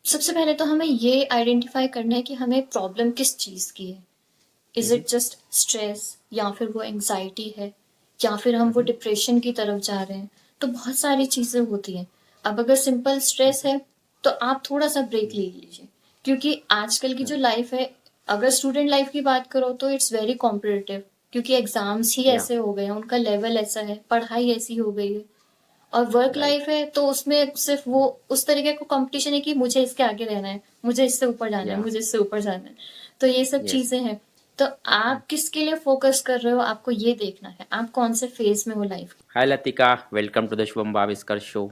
सबसे पहले तो हमें ये आइडेंटिफाई करना है कि हमें प्रॉब्लम किस चीज़ की है। Is hmm. It just stress या फिर वो एंग्जायटी है या फिर हम वो हम्म। डिप्रेशन की तरफ जा रहे हैं। तो बहुत सारी चीज़ें होती हैं। अब अगर सिंपल स्ट्रेस हम्म। है तो आप थोड़ा-सा ब्रेक ले लीजिए क्योंकि आजकल की जो लाइफ़ है, अगर स्टूडेंट लाइफ़ की बात करो तो इट्स वेरी कॉम्पिटिटिव क्योंकि एग्ज़ाम्स ही या ऐसे हो गए हैं, उनका लेवल ऐसा है, पढ़ाई ऐसी हो गई है। और वर्क राइट। लाइफ है तो उसमें सिर्फ वो उस तरीके का कंपटीशन है कि मुझे इसके आगे रहना है, मुझे इससे ऊपर जाना है, या मुझे इससे ऊपर जाना है। तो ये सब यस। चीज़ें हैं। तो आप किसके लिए फ़ोकस कर रहे हो, आपको ये देखना है। आप कौन से फ़ेज़ में हो लाइफ़ के। Hi Latika, welcome to the Shubham Bhaviskar show.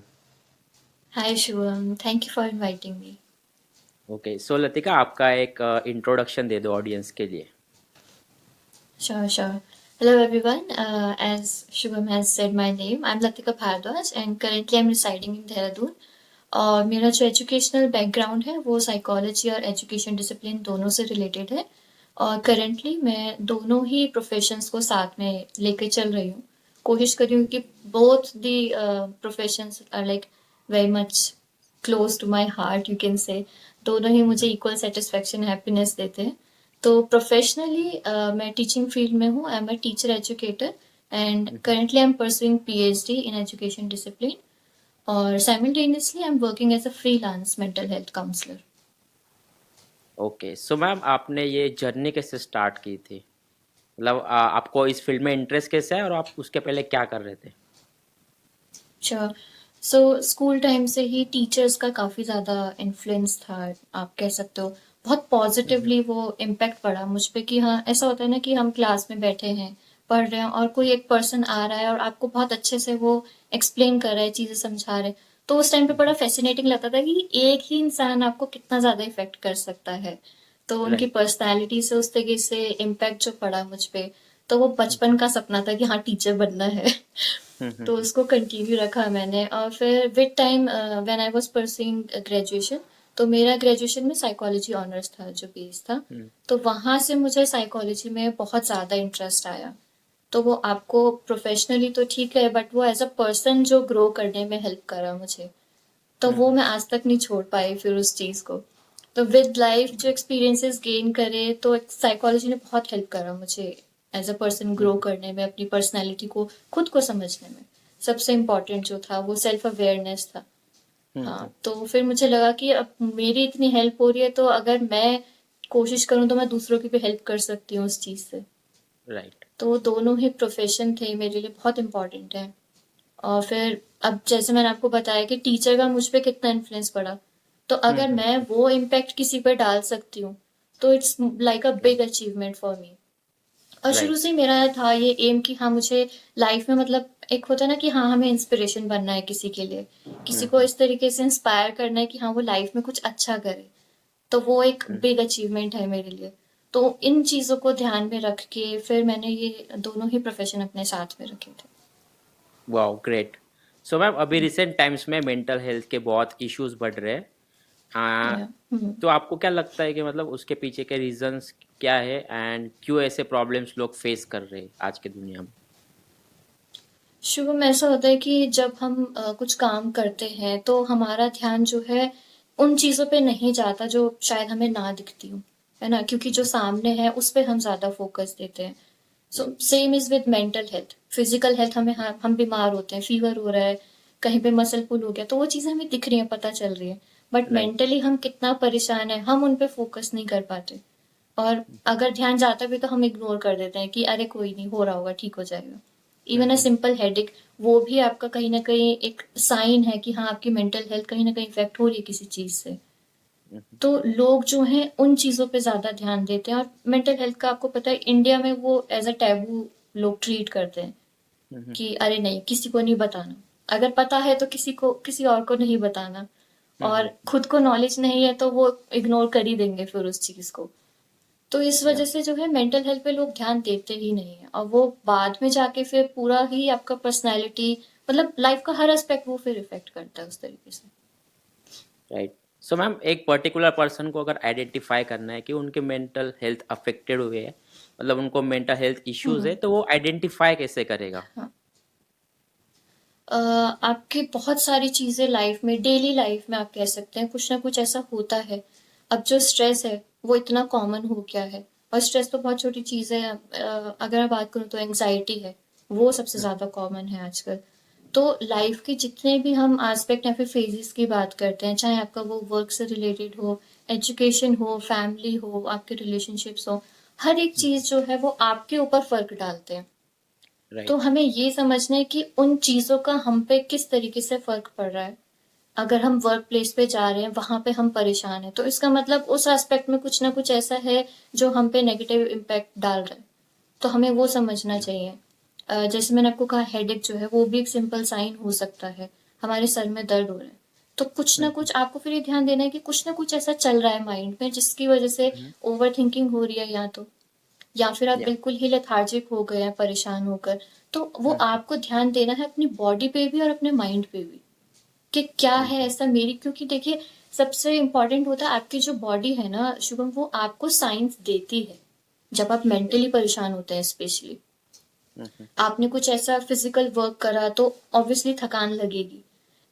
Hi Shivam, thank you for inviting me. Okay, so Latika आपका एक इंट्रोडक्शन दे दो ऑडियंस के लिए। Sure, sure. Hello everyone. As Shubham has said my name, I'm Latika Bhardwaj and currently I'm residing in Dehradun. और मेरा जो educational background है वो साइकोलॉजी और एजुकेशन डिसिप्लिन दोनों से रिलेटेड है। और करेंटली मैं दोनों ही प्रोफेशंस को साथ में लेके चल रही हूँ। कोशिश कर रही हूँ कि both the professions are like very much close to my heart, you can say. दोनों ही मुझे इक्वल सेटिस्फेक्शन हैप्पीनेस देते हैं। तो प्रोफेशनली मैं टीचिंग फील्ड में हूँ। I am a teacher educator and currently I am pursuing PhD in education discipline. और simultaneously I am working as a freelance mental health counsellor. Okay, so ma'am आपने ये journey कैसे start की थी? मतलब आपको इस फील्ड में इंटरेस्ट कैसे है और आप उसके पहले क्या कर रहे थे? श्योर। सो स्कूल टाइम से ही टीचर्स का काफ़ी ज़्यादा इन्फ्लुएंस था, आप कह सकते हो। बहुत हम्म। पॉजिटिवली वो इम्पैक्ट पड़ा मुझ पे कि हाँ, ऐसा होता है ना कि हम क्लास में बैठे हैं, पढ़ रहे हैं और कोई एक पर्सन आ रहा है और आपको बहुत अच्छे से वो एक्सप्लेन कर रहा है, चीज़ें समझा रहे हैं। तो उस टाइम पे बड़ा फैसिनेटिंग लगता था कि एक ही इंसान आपको कितना ज़्यादा इफ़ेक्ट कर सकता है। तो उनकी राइट। पर्सनैलिटी से उस तरीके से इम्पैक्ट जो पड़ा मुझ पे, तो वो बचपन का सपना था कि हाँ, टीचर बनना है। तो हम्म। उसको कंटिन्यू रखा मैंने और फिर with time when I was pursuing graduation, तो मेरा ग्रेजुएशन में साइकोलॉजी ऑनर्स था जो बेस था। हम्म। तो वहाँ से मुझे साइकोलॉजी में बहुत ज़्यादा इंटरेस्ट आया। तो वो आपको प्रोफेशनली तो ठीक है बट वो एज अ पर्सन जो ग्रो करने में हेल्प करा मुझे। तो वो हम्म। मैं आज तक नहीं छोड़ पाई फिर उस चीज़ को। तो विद लाइफ जो एक्सपीरियंसेस गेन करे तो साइकोलॉजी ने बहुत हेल्प करा मुझे एज अ पर्सन ग्रो हम्म। करने में, अपनी पर्सनैलिटी को खुद को समझने में। सबसे इम्पोर्टेंट जो था वो सेल्फ अवेयरनेस था। हम्म। हाँ, तो फिर मुझे लगा कि अब मेरी इतनी हेल्प हो रही है तो अगर मैं कोशिश करूँ तो मैं दूसरों की भी हेल्प कर सकती हूँ उस चीज़ से। राइट। तो वो दोनों ही प्रोफेशन थे मेरे लिए बहुत इम्पोर्टेंट है। और फिर अब जैसे मैंने आपको बताया कि टीचर का मुझ पे कितना इन्फ्लुएंस पड़ा, तो अगर हम्म। मैं वो इम्पैक्ट किसी पे डाल सकती हूँ तो it's like a big achievement for me. और शुरू राइट। से ही मेरा था ये एम कि हाँ, मुझे लाइफ में मतलब एक होता है ना कि हाँ, हमें इंस्पिरेशन बनना है किसी के लिए, किसी को हम्म। इस तरीके से इंस्पायर करना है कि हाँ, वो लाइफ में कुछ अच्छा करे। तो वो एक हम्म। बिग अचीवमेंट है मेरे लिए। तो इन चीज़ों को ध्यान में रख के फिर मैंने ये दोनों ही प्रोफेशन अपने साथ में रखे थे। Wow, great. सो मैम अभी रिसेंट टाइम्स में मेंटल हेल्थ के बहुत इश्यूज बढ़ रहे हैं। या तो आपको क्या लगता है कि मतलब उसके पीछे के रीजंस क्या है एंड क्यों ऐसे प्रॉब्लम्स लोग फेस कर रहे हैं आज के दुनिया में? शुरू में ऐसा होता है कि जब हम कुछ काम करते हैं तो हमारा ध्यान जो है उन चीज़ों पे नहीं जाता जो शायद हमें ना दिखती हो, है ना? क्योंकि जो सामने है उस पे हम ज़्यादा फोकस देते हैं। So right. Same is with mental health. Physical health हमें हम बीमार होते हैं, फीवर हो रहा है, कहीं पे मसल पुल हो गया, तो वो चीज़ें हमें दिख रही हैं, पता चल रही है। But right. मेंटली हम कितना परेशान है, हम उन पे फोकस नहीं कर पाते। और अगर ध्यान जाता भी तो हम इग्नोर कर देते हैं कि अरे कोई नहीं, हो रहा होगा, ठीक हो जाएगा। इवन अ सिंपल हेडेक, वो भी आपका कहीं ना कहीं एक साइन है कि हाँ, आपकी मेंटल हेल्थ कहीं ना कहीं इफेक्ट हो रही है किसी चीज से। तो लोग जो हैं उन चीजों पे ज्यादा ध्यान देते हैं और मेंटल हेल्थ का आपको पता है इंडिया में वो एज अ टैबू लोग ट्रीट करते हैं कि अरे नहीं, किसी को नहीं बताना। अगर पता है तो किसी को, किसी और को नहीं बताना। और खुद को नॉलेज नहीं है तो वो इग्नोर कर ही देंगे फिर उस चीज को। तो इस या वजह से जो है मेंटल हेल्थ पे लोग ध्यान देते ही नहीं है और वो बाद में जाके फिर पूरा ही आपका पर्सनैलिटी, मतलब लाइफ का हर एस्पेक्ट वो फिर इफेक्ट करता है उस तरीके से। राइट। सो मैम एक पर्टिकुलर पर्सन को अगर आइडेंटिफाई करना है कि उनके मेंटल हेल्थ अफेक्टेड हुए है, मतलब उनको मेंटल हेल्थ इश्यूज हम्म। है, तो वो आइडेंटिफाई कैसे करेगा? हाँ। आपकी बहुत सारी चीज़ें लाइफ में, डेली लाइफ में आप कह सकते हैं, कुछ ना कुछ ऐसा होता है। अब जो स्ट्रेस है, वो इतना कॉमन हो गया है, और स्ट्रेस तो बहुत छोटी चीज़ है। अगर मैं बात करूँ तो एंग्जाइटी है, वो सबसे ज़्यादा कॉमन है आजकल। तो लाइफ के जितने भी हम एस्पेक्ट या फिर फेजेस की बात करते हैं, चाहे आपका वो वर्क से रिलेटेड हो, एजुकेशन हो, फैमिली हो, आपके रिलेशनशिप्स हो, हर एक चीज़ जो है वो आपके ऊपर फ़र्क डालते हैं। तो राइट। हमें ये समझना है कि उन चीज़ों का हम पे किस तरीके से फ़र्क पड़ रहा है। अगर हम वर्क प्लेस पे जा रहे हैं, वहाँ पे हम परेशान हैं, तो इसका मतलब उस एस्पेक्ट में कुछ ना कुछ ऐसा है जो हम पे नेगेटिव इम्पैक्ट डाल रहा है। तो हमें वो समझना चाहिए। जैसे मैंने आपको कहा, हेडेक जो है वो भी एक सिंपल साइन हो सकता है, हमारे सर में दर्द हो रहा है। तो कुछ ना कुछ आपको फिर ये ध्यान देना है कि कुछ ना कुछ ऐसा चल रहा है माइंड में जिसकी वजह से ओवर थिंकिंग हो रही है, या फिर आप या। बिल्कुल ही लेथार्जिक हो गए हैं परेशान होकर। तो वो आपको ध्यान देना है अपनी बॉडी पे भी और अपने माइंड पे भी, कि क्या है ऐसा मेरी, क्योंकि देखिए सबसे इम्पोर्टेंट होता है आपकी जो बॉडी है ना शुभम, वो आपको साइंस देती है जब आप मेंटली परेशान होते हैं स्पेशली। आपने कुछ ऐसा फिजिकल वर्क करा तो ऑब्वियसली थकान लगेगी,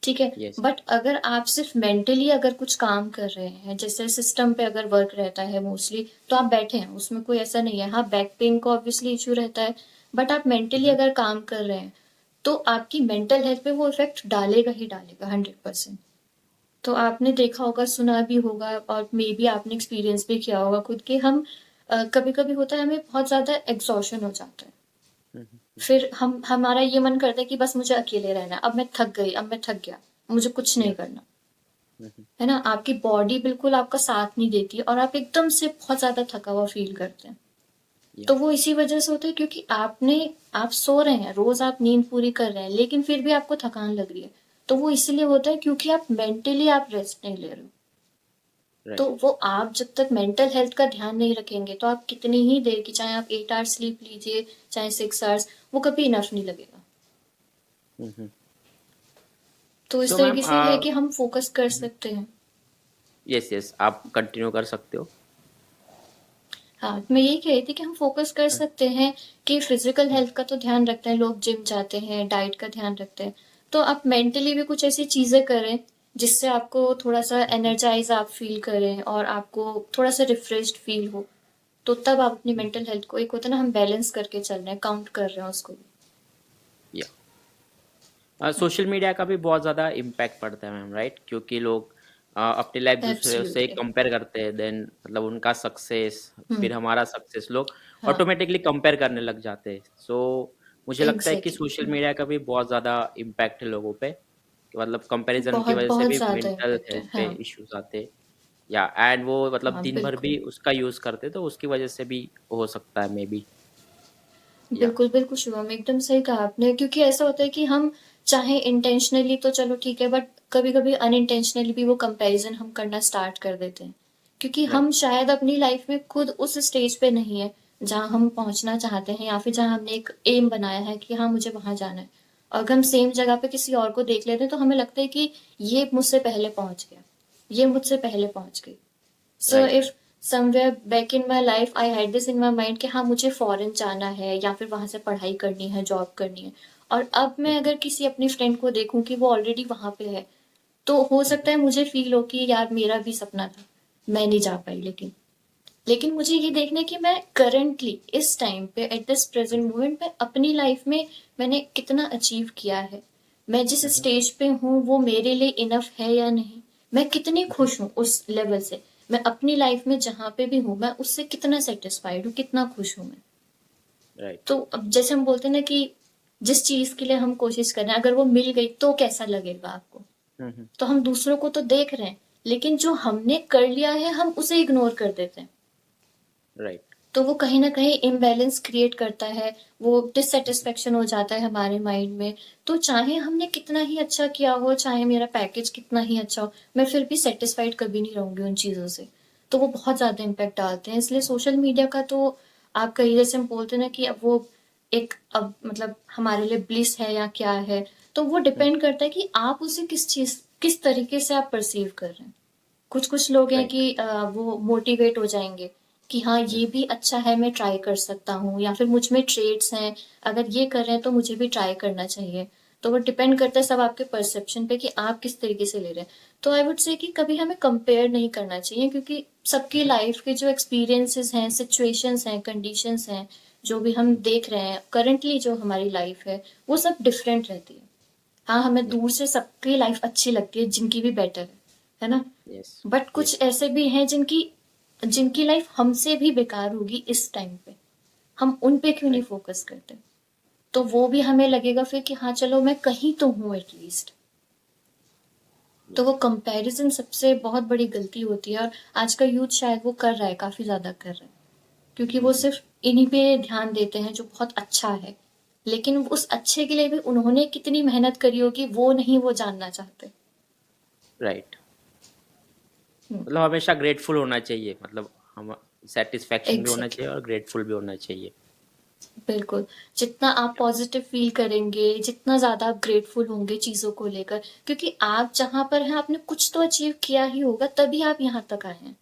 ठीक है। यस। बट अगर आप सिर्फ मेंटली अगर कुछ काम कर रहे हैं, जैसे सिस्टम पे अगर वर्क रहता है मोस्टली, तो आप बैठे हैं, उसमें कोई ऐसा नहीं है। हाँ, बैक पेन का ऑब्वियसली इशू रहता है, बट आप मेंटली अगर काम कर रहे हैं तो आपकी मेंटल हेल्थ पे वो इफेक्ट डालेगा ही डालेगा 100%। तो आपने देखा होगा, सुना भी होगा, और मे बी आपने एक्सपीरियंस भी किया होगा खुद के, हम कभी कभी होता है हमें बहुत ज्यादा एग्जॉशन हो जाता है, फिर हम हमारा ये मन करता है कि बस मुझे अकेले रहना है, अब मैं थक गई, अब मैं थक गया, मुझे कुछ नहीं या। करना, है ना। आपकी बॉडी बिल्कुल आपका साथ नहीं देती और आप एकदम से बहुत ज्यादा थका हुआ फील करते हैं। या। तो वो इसी वजह से होता है क्योंकि आप सो रहे हैं, रोज आप नींद पूरी कर रहे हैं, लेकिन फिर भी आपको थकान लग रही है। तो वो इसलिए होता है क्योंकि आप मेंटली आप रेस्ट नहीं ले रहे हो। तो राइट। वो आप जब तक मेंटल हेल्थ का ध्यान नहीं रखेंगे, तो आप कितनी ही देर की, चाहे आप 8 आवर्स स्लीप लीजिए, चाहे 6 आवर्स, वो कभी इनफ नहीं लगेगा। तो इस सो मैम, तरीके से है कि हम फोकस कर सकते हैं। यस यस, आप कंटिन्यू कर सकते हो। हाँ, मैं यही कह रही थी कि हम फोकस कर सकते हैं कि फिजिकल हेल्थ का तो ध्यान रखते हैं, लोग जिम जाते हैं, डाइट का ध्यान रखते हैं। तो आप मेंटली भी कुछ ऐसी चीजें करें जिससे आपको थोड़ा सा एनर्जाइज आप फील करें और आपको थोड़ा सा रिफ्रेश्ड फील हो। तो तब आप अपनी मेंटल हेल्थ को, एक होता है ना, हम बैलेंस करके चल रहे हैं, काउंट कर रहे हैं उसको भी। या। हाँ, सोशल मीडिया का भी बहुत ज़्यादा इम्पैक्ट पड़ता है मैम, राइट? क्योंकि लोग अपनी लाइफ दूसरे से एब्सोल्युटली। कंपेयर करते हैं, देन मतलब उनका सक्सेस, हम्म। फिर हमारा सक्सेस, लोग हाँ, ऑटोमेटिकली कंपेयर करने लग जाते हैं। सो मुझे लगता है कि एग्जैक्टली। सोशल मीडिया का भी बहुत ज़्यादा इम्पैक्ट है लोगों पे, कि मतलब कंपैरिजन की बहुत वजह से बहुत भी ज्यादा मेंटल इम्पेक्ट है, हेल्थ पे हाँ। इश्यूज आते हैं। या एंड वो मतलब हाँ, दिन भर बिल्कुल। भी उसका यूज़ करते हैं, तो उसकी वजह से भी हो सकता है मे बी। या। बिल्कुल, बिल्कुल शुभम, एकदम सही कहा आपने, क्योंकि ऐसा होता है कि हम चाहे इंटेंशनली तो चलो ठीक है, बट कभी-कभी अनइंटेंशनली भी वो कंपैरिज़न हम करना स्टार्ट कर देते हैं। क्योंकि हम राइट। शायद अपनी लाइफ में खुद उस स्टेज पे नहीं है, जहाँ हम पहुँचना चाहते हैं, या फिर जहाँ हमने एक एम बनाया है कि हाँ, मुझे वहाँ जाना है। और अगर हम सेम जगह पे किसी और को देख लेते हैं, तो हमें लगता है कि ये मुझसे पहले पहुँच गया, ये मुझसे पहले पहुँच गई। So right. If somewhere back in my life I had this in my mind कि हाँ, मुझे फॉरेन जाना है या फिर वहां से पढ़ाई करनी है, जॉब करनी है, और अब मैं अगर किसी अपनी फ्रेंड को देखूं कि वो ऑलरेडी वहां पे है, तो हो सकता है मुझे फील हो कि यार मेरा भी सपना था, मैं नहीं जा पाई। लेकिन मुझे ये देखना है कि मैं करंटली इस टाइम पे एट दिस प्रेजेंट मोमेंट में अपनी लाइफ में मैंने कितना अचीव किया है, मैं जिस स्टेज पे हूँ वो मेरे लिए इनफ है या नहीं, मैं कितनी खुश हूँ उस लेवल से, मैं अपनी लाइफ में जहाँ पे भी हूँ मैं उससे कितना सेटिस्फाइड हूँ, कितना खुश हूँ मैं। राइट। तो अब जैसे हम बोलते हैं ना कि जिस चीज के लिए हम कोशिश कर रहे हैं, अगर वो मिल गई तो कैसा लगेगा आपको। तो हम दूसरों को तो देख रहे हैं, लेकिन जो हमने कर लिया है हम उसे इग्नोर कर देते हैं। राइट। तो वो कहीं न कहीं इम्बैलेंस क्रिएट करता है, वो डिससैटिस्फैक्शन हो जाता है हमारे माइंड में। तो चाहे हमने कितना ही अच्छा किया हो, चाहे मेरा पैकेज कितना ही अच्छा हो, मैं फिर भी सैटिस्फाइड कभी नहीं रहूँगी उन चीज़ों से। तो वो बहुत ज़्यादा इम्पैक्ट डालते हैं। इसलिए सोशल मीडिया का तो आप कहिए, जैसे हम बोलते हैं ना कि अब वो एक, अब मतलब हमारे लिए ब्लिस है या क्या है, तो वो डिपेंड करता है कि आप उसे किस तरीके से आप परसीव कर रहे हैं। कुछ-कुछ लोग हैं राइट। कि वो मोटिवेट हो जाएँगे कि हाँ, ये भी अच्छा है, मैं ट्राई कर सकता हूँ, या फिर मुझ में ट्रेड्स हैं, अगर ये कर रहे हैं तो मुझे भी ट्राई करना चाहिए। तो वो डिपेंड करता है सब आपके परसेप्शन पे कि आप किस तरीके से ले रहे हैं। तो आई वुड से कि कभी हमें कंपेयर नहीं करना चाहिए, क्योंकि सबकी लाइफ के जो एक्सपीरियंसेस हैं, सिचुएशंस हैं, कंडीशंस हैं, जो भी हम देख रहे हैं करंटली, जो हमारी लाइफ है वो सब डिफरेंट रहती है। हाँ, हमें दूर से सबकी लाइफ अच्छी लगती है, जिनकी भी बेटर है ना। यस, बट कुछ यस, ऐसे भी हैं जिनकी जिनकी लाइफ हमसे भी बेकार होगी इस टाइम पे, हम उन पे क्यों नहीं राइट, फोकस करते। तो वो भी हमें लगेगा फिर कि हाँ चलो मैं कहीं तो हूँ एटलीस्ट। तो वो यस, कंपैरिजन सबसे बहुत बड़ी गलती होती है, और आज का यूथ शायद वो कर रहा है, काफी ज्यादा कर रहा है, क्योंकि वो सिर्फ इन्हीं पे ध्यान देते हैं जो बहुत अच्छा है, लेकिन उस अच्छे के लिए भी उन्होंने कितनी मेहनत करी होगी वो नहीं वो जानना चाहते। राइट। हम्म, मतलब हमेशा ग्रेटफुल होना चाहिए, मतलब हम सेटिस्फेक्शन भी होना एग्जैक्टली, चाहिए और ग्रेटफुल भी होना चाहिए। बिल्कुल। जितना आप पॉजिटिव फील करेंगे, जितना ज्यादा आप ग्रेटफुल होंगे चीजों को लेकर, क्योंकि आप जहां पर हैं आपने कुछ तो अचीव किया ही होगा, तभी आप यहाँ तक आए हैं,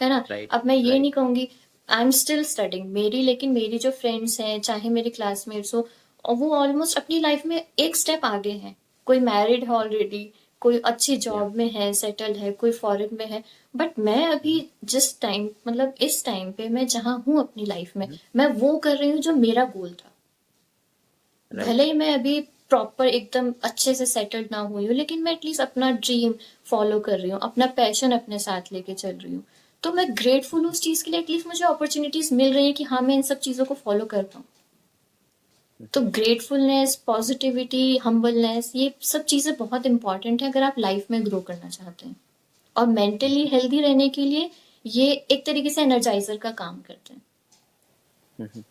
है ना। राइट, अब मैं ये नहीं राइट, कहूंगी आई एम स्टिल स्टडिंग मेरी, लेकिन मेरी जो फ्रेंड्स हैं, चाहे मेरे क्लासमेट्स हो, और वो ऑलमोस्ट अपनी लाइफ में एक स्टेप आगे हैं। कोई मैरिड है ऑलरेडी, कोई अच्छी या, जॉब में है, सेटल है, कोई फॉरेन में है। बट मैं अभी जिस टाइम, मतलब इस टाइम पे मैं जहाँ हूँ अपनी लाइफ में, मैं वो कर रही हूँ जो मेरा गोल था। भले राइट, ही मैं अभी प्रॉपर एकदम अच्छे से सेटल्ड ना हुई हूँ, लेकिन मैं एटलीस्ट अपना ड्रीम फॉलो कर रही हूँ, अपना पैशन अपने साथ लेके चल रही हूँ। तो मैं ग्रेटफुल हूँ उस चीज के लिए, एटलीस्ट मुझे अपॉर्चुनिटीज मिल रही है कि हाँ मैं इन सब चीजों को फॉलो कर पाऊँ। तो ग्रेटफुलनेस, पॉजिटिविटी, हम्बलनेस, ये सब चीजें बहुत इंपॉर्टेंट है अगर आप लाइफ में ग्रो करना चाहते हैं। और मेंटली हेल्दी रहने के लिए ये एक तरीके से एनर्जाइजर का काम करते हैं।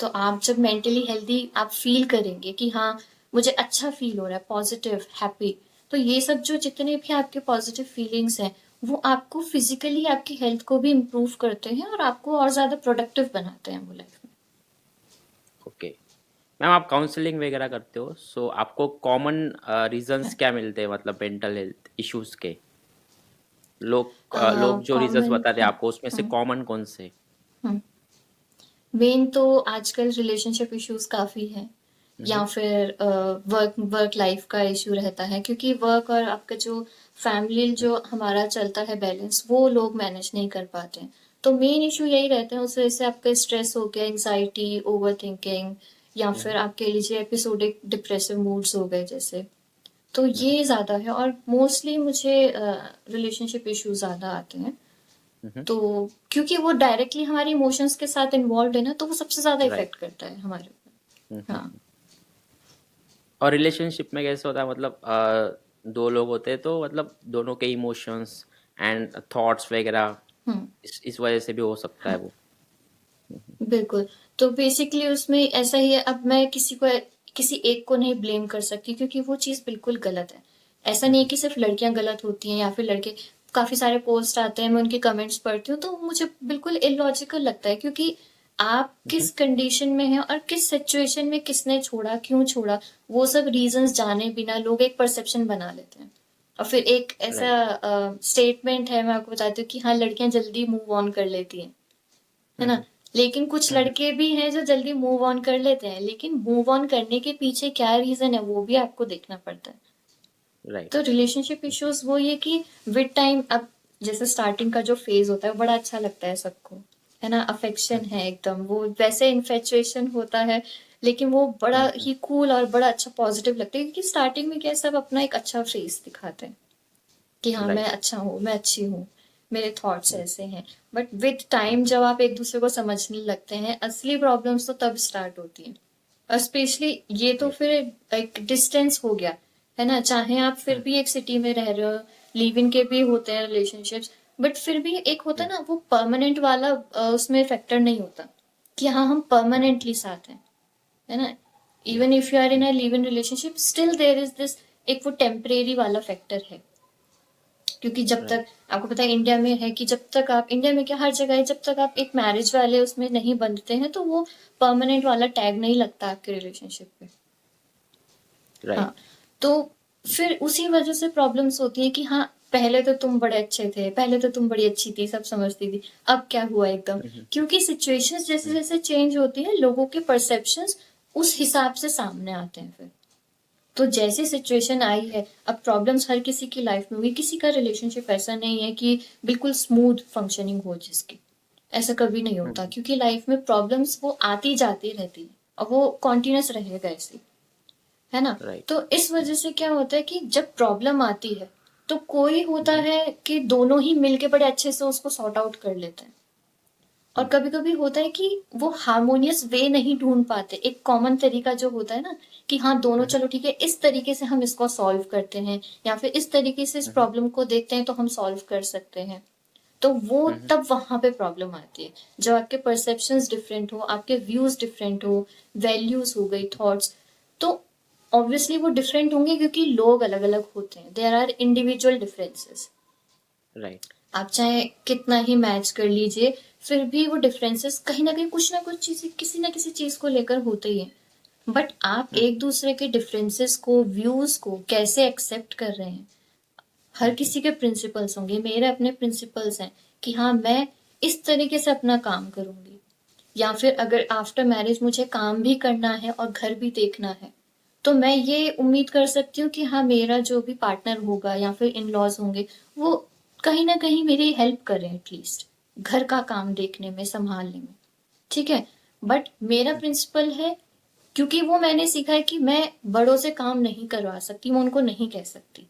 तो आप जब मेंटली हेल्दी आप फील करेंगे कि हाँ मुझे अच्छा फील हो रहा है, पॉजिटिव, हैप्पी, तो ये सब जो जितने भी आपके पॉजिटिव फीलिंग्स हैं वो आपको फिजिकली आपकी हेल्थ को भी इम्प्रूव करते हैं और आपको और ज्यादा प्रोडक्टिव बनाते हैं वो लाइफ में। ओके। मैम, आप काउंसलिंग वगैरह करते हो, सो आपको कॉमन रीजंस क्या मिलते हैं, मतलब मेंटल हेल्थ इश्यूज के? लोग जो रीजंस कॉमन, बताते हैं हाँ। आपको, उसमें से हम्म, कॉमन कौन से? हम्म। मेन तो आजकल रिलेशनशिप इश्यूज काफी हैं, हम्म, या फिर वर्क वर्क लाइफ का इशू रहता है, क्योंकि वर्क और आपका जो फैमिली जो हमारा चलता है बैलेंस, वो लोग मैनेज नहीं कर पाते हैं। तो मेन इशू यही रहते हैं, उस वजह से आपका स्ट्रेस हो गया, एंजाइटी, ओवर थिंकिंग, या फिर आप कह लीजिए एपिसोडिक डिप्रेसिव मूड्स हो गए जैसे। तो ये ज्यादा है, और मोस्टली मुझे रिलेशनशिप इश्यूज ज्यादा आते हैं। तो क्योंकि वो डायरेक्टली हमारे इमोशंस के साथ इन्वॉल्व है ना, तो वो सबसे ज्यादा राइट। इफेक्ट करता है हमारे ऊपर। हाँ। और रिलेशनशिप में कैसे होता है, मतलब दो लोग होते हैं तो मतलब दोनों के इमोशंस एंड थॉट्स वगैरह हम्म। इस वजह से भी हो सकता है हाँ, वो। बिल्कुल। तो बेसिकली उसमें ऐसा ही है, अब मैं किसी एक को नहीं ब्लेम कर सकती, क्योंकि वो चीज़ बिल्कुल गलत है। ऐसा नहीं है कि सिर्फ लड़कियां गलत होती हैं या फिर लड़के। काफी सारे पोस्ट आते हैं, मैं उनके कमेंट्स पढ़ती हूँ तो मुझे बिल्कुल इलॉजिकल लगता है, क्योंकि आप किस कंडीशन में हैं और किस सिचुएशन में किसने छोड़ा, क्यों छोड़ा, वो सब रीजंस जाने बिना लोग एक परसेप्शन बना लेते हैं। और फिर एक ऐसा राइट। स्टेटमेंट है, मैं आपको बताती हूँ कि हाँ लड़कियां जल्दी मूव ऑन कर लेती हैं, है ना। लेकिन कुछ लड़के भी हैं जो जल्दी मूव ऑन कर लेते हैं, लेकिन मूव ऑन करने के पीछे क्या रीजन है वो भी आपको देखना पड़ता है। तो राइट। रिलेशनशिप इश्यूज वो ये कि विद टाइम, अब जैसे स्टार्टिंग का जो फेज होता है वो बड़ा अच्छा लगता है सबको, है ना, अफेक्शन है एकदम, वो वैसे इन्फेचुएशन होता है, लेकिन वो बड़ा ही कूल और बड़ा अच्छा पॉजिटिव लगता है, क्योंकि स्टार्टिंग में क्या है, सब अपना एक अच्छा फेस दिखाते हैं कि हाँ मैं राइट। अच्छा हूँ, मैं अच्छी हूँ, मेरे थॉट्स ऐसे हैं। बट विद टाइम जब आप एक दूसरे को समझने लगते हैं, असली प्रॉब्लम्स तो तब स्टार्ट होती हैं। और स्पेशली ये तो फिर एक डिस्टेंस हो गया, है ना, चाहे आप फिर भी एक सिटी में रह रहे हो, लिव इन के भी होते हैं रिलेशनशिप्स, बट फिर भी एक होता है ना वो परमानेंट वाला, उसमें फैक्टर नहीं होता कि हाँ हम परमानेंटली साथ हैं, है ना। या, even if you are in a live in relationship, still there is this, एक वो टेम्परेरी वाला फैक्टर है। क्योंकि जब तक राइट। आपको पता है इंडिया में है कि जब तक आप, इंडिया में क्या हर जगह है, जब तक आप एक मैरिज वाले उसमें नहीं बंधते हैं तो वो परमानेंट वाला टैग नहीं लगता आपके रिलेशनशिप पे। हाँ। राइट। तो फिर उसी वजह से प्रॉब्लम्स होती है कि हाँ पहले तो तुम बड़े अच्छे थे, पहले तो तुम बड़ी अच्छी थी, सब समझती थी, अब क्या हुआ एकदम। क्योंकि सिचुएशंस जैसे जैसे चेंज होती है, लोगों के परसेप्शंस उस हिसाब से सामने आते हैं फिर। तो जैसी सिचुएशन आई है, अब प्रॉब्लम्स हर किसी की लाइफ में हुई, किसी का रिलेशनशिप ऐसा नहीं है कि बिल्कुल स्मूथ फंक्शनिंग हो जिसकी, ऐसा कभी नहीं होता, क्योंकि लाइफ में प्रॉब्लम्स वो आती जाती रहती है और वो कॉन्टिन्यूस रहेगा ऐसे, है ना। राइट। तो इस वजह से क्या होता है कि जब प्रॉब्लम आती है तो कोई होता है कि दोनों ही मिलके बड़े अच्छे से उसको सॉर्ट आउट कर लेते हैं, और कभी कभी होता है कि वो हार्मोनियस वे नहीं ढूंढ पाते, एक कॉमन तरीका जो होता है ना कि हाँ दोनों चलो ठीक है, इस तरीके से हम इसको सॉल्व करते हैं, या फिर इस तरीके से इस प्रॉब्लम को देखते हैं तो हम सॉल्व कर सकते हैं। तो वो तब वहां पे प्रॉब्लम आती है जब आपके परसेप्शंस डिफरेंट हो, आपके व्यूज डिफरेंट हो, वैल्यूज हो गई, थॉट्स, तो ऑब्वियसली वो डिफरेंट होंगे क्योंकि लोग अलग अलग होते हैं, there are individual differences. Right. आप चाहे कितना ही मैच कर लीजिए, फिर भी वो डिफरेंसेस कहीं ना कहीं कुछ ना कुछ चीज, किसी ना किसी चीज को लेकर होते ही हैं। बट आप एक दूसरे के डिफरेंसेस को, व्यूज को कैसे एक्सेप्ट कर रहे हैं, हर किसी के प्रिंसिपल्स होंगे, मेरे अपने प्रिंसिपल्स हैं कि हाँ मैं इस तरीके से अपना काम करूंगी, या फिर अगर आफ्टर मैरिज मुझे काम भी करना है और घर भी देखना है, तो मैं ये उम्मीद कर सकती हूँ कि हाँ मेरा जो भी पार्टनर होगा या फिर इन लॉज होंगे वो कहीं ना कहीं मेरी हेल्प करें, एटलीस्ट घर का काम देखने में, संभालने में, ठीक है। बट मेरा प्रिंसिपल है, क्योंकि वो मैंने सीखा है कि मैं बड़ों से काम नहीं करवा सकती, मैं उनको नहीं कह सकती,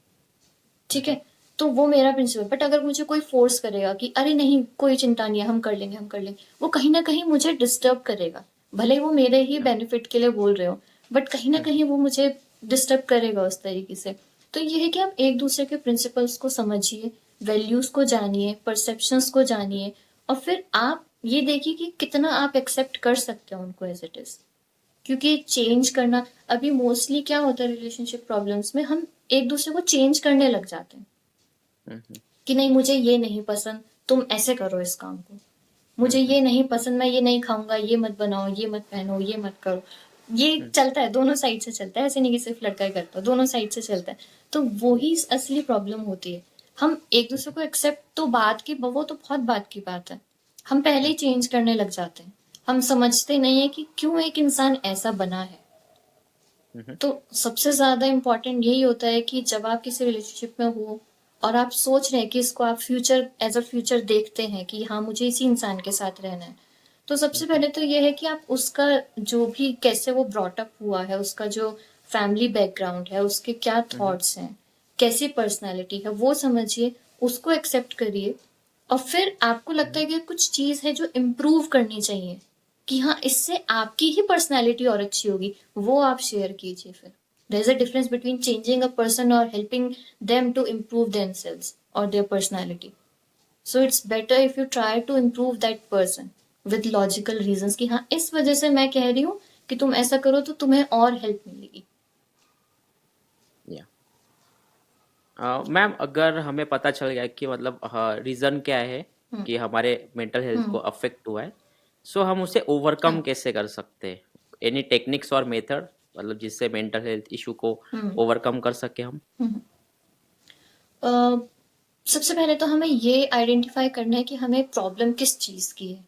ठीक है। तो वो मेरा प्रिंसिपल, बट अगर मुझे कोई फोर्स करेगा कि अरे नहीं कोई चिंता नहीं है, हम कर लेंगे हम कर लेंगे, वो कहीं ना कहीं मुझे डिस्टर्ब करेगा, भले ही वो मेरे ही बेनिफिट के लिए बोल रहे हो, बट कहीं ना कहीं वो मुझे डिस्टर्ब करेगा उस तरीके से। तो ये है कि आप एक दूसरे के प्रिंसिपल्स को समझिए, वैल्यूज को जानिए, परसेप्शंस को जानिए, और फिर आप ये देखिए कि कितना आप एक्सेप्ट कर सकते हो उनको एज इट इज। क्योंकि चेंज करना, अभी मोस्टली क्या होता है रिलेशनशिप प्रॉब्लम्स में, हम एक दूसरे को चेंज करने लग जाते हैं कि नहीं मुझे ये नहीं पसंद, तुम ऐसे करो इस काम को, मुझे ये नहीं पसंद, मैं ये नहीं खाऊंगा, ये मत बनाओ, ये मत पहनो, ये मत करो। ये चलता है, दोनों साइड से चलता है, ऐसे नहीं कि सिर्फ लड़का ही करता है, दोनों साइड से चलता है। तो वही असली प्रॉब्लम होती है। हम एक दूसरे को एक्सेप्ट तो बात की, वो तो बहुत बात की बात है, हम पहले ही चेंज करने लग जाते हैं, हम समझते नहीं है कि क्यों एक इंसान ऐसा बना है। तो सबसे ज्यादा इम्पोर्टेंट यही होता है कि जब आप किसी रिलेशनशिप में हो और आप सोच रहे हैं कि इसको आप फ्यूचर एज अ फ्यूचर देखते हैं कि हाँ मुझे इसी इंसान के साथ रहना है, तो सबसे पहले तो यह है कि आप उसका जो भी, कैसे वो ब्रॉटअप हुआ है, उसका जो फैमिली बैकग्राउंड है, उसके क्या थॉट्स हैं, कैसी पर्सनैलिटी है, वो समझिए, उसको एक्सेप्ट करिए। और फिर आपको लगता है कि कुछ चीज है जो इम्प्रूव करनी चाहिए, कि हाँ इससे आपकी ही पर्सनैलिटी और अच्छी होगी, वो आप शेयर कीजिए। फिर there is a difference between changing a person और helping them to improve themselves और their personality. So it's better if you try to improve that person with logical reasons कि हाँ इस वजह से मैं कह रही हूँ कि तुम ऐसा करो तो तुम्हें और हेल्प मिलेगी। या मैम, अगर हमें पता चल गया कि मतलब रीज़न क्या है हम्म कि हमारे मेंटल हेल्थ को हम्म अफेक्ट हुआ है, सो हम उसे ओवरकम हाँ कैसे कर सकते हैं? एनी टेक्निक्स और मेथड, मतलब जिससे मेंटल हेल्थ इशू को हम्म ओवरकम कर सके हम? हम्म अ, सबसे पहले तो हमें ये आइडेंटिफाई करना है कि हमें प्रॉब्लम किस चीज़ की है।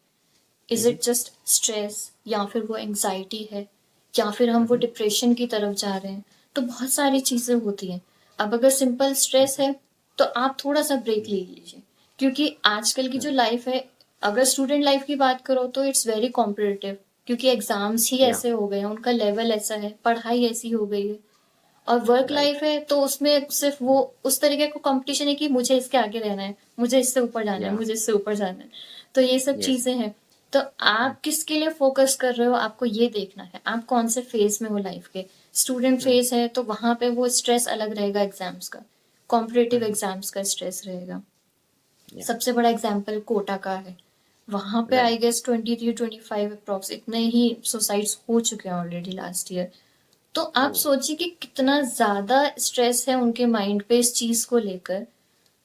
Is hmm. It just stress, या फिर वो एंग्जाइटी है, या फिर हम वो हम्म। डिप्रेशन की तरफ जा रहे हैं। तो बहुत सारी चीज़ें होती हैं। अब अगर सिंपल स्ट्रेस है तो आप थोड़ा सा ब्रेक ले लीजिए, क्योंकि आजकल की जो लाइफ है, अगर स्टूडेंट लाइफ की बात करो तो इट्स वेरी कॉम्पिटिटिव, क्योंकि एग्जाम्स ही या ऐसे हो गए हैं, उनका लेवल ऐसा है, पढ़ाई ऐसी हो गई है। और वर्क राइट। लाइफ है तो उसमें सिर्फ वो उस तरीके का कंपटीशन है कि मुझे इसके आगे रहना है, मुझे इससे ऊपर जाना है, या मुझे इससे ऊपर जाना है। तो ये सब यस। चीजें हैं। तो आप किसके लिए फोकस कर रहे हो, आपको ये देखना है आप कौन से फेज में हो लाइफ के। स्टूडेंट फेज है तो वहां पे वो स्ट्रेस अलग रहेगा एग्जाम्स का, कॉम्पिटेटिव एग्जाम्स का स्ट्रेस रहेगा। या सबसे बड़ा एग्जाम्पल कोटा का है, वहां पे आई राइट। गेस 23-25 अप्रॉक्स इतने ही सुसाइड्स हो चुके हैं ऑलरेडी लास्ट ईयर। तो ओ। आप सोचिए कि कितना ज्यादा स्ट्रेस है उनके माइंड पे इस चीज को लेकर।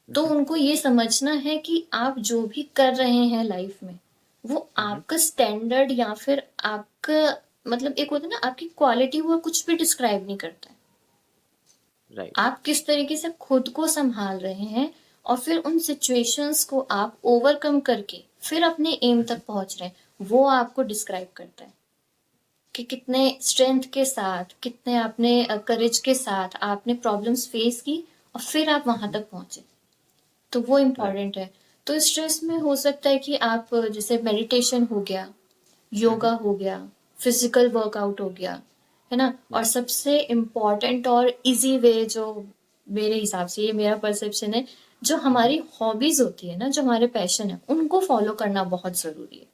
तो उनको ये समझना है कि आप जो भी कर रहे हैं लाइफ में, वो आपका स्टैंडर्ड या फिर आपका, मतलब एक होता है ना आपकी क्वालिटी, वो कुछ भी डिस्क्राइब नहीं करता है। राइट। आप किस तरीके से खुद को संभाल रहे हैं और फिर उन सिचुएशंस को आप ओवरकम करके फिर अपने एम तक पहुंच रहे हैं, वो आपको डिस्क्राइब करता है कि कितने स्ट्रेंथ के साथ, कितने आपने करेज के साथ आपने प्रॉब्लम्स फेस की और फिर आप वहां तक पहुंचे, तो वो राइट। इम्पॉर्टेंट है। तो स्ट्रेस में हो सकता है कि आप जैसे मेडिटेशन हो गया, योगा हो गया, फिजिकल वर्कआउट हो गया, है ना। या और सबसे इम्पॉर्टेंट और इजी वे जो मेरे हिसाब से, ये मेरा परसेप्शन है, जो हमारी हॉबीज होती है ना, जो हमारे पैशन है, उनको फॉलो करना बहुत जरूरी है।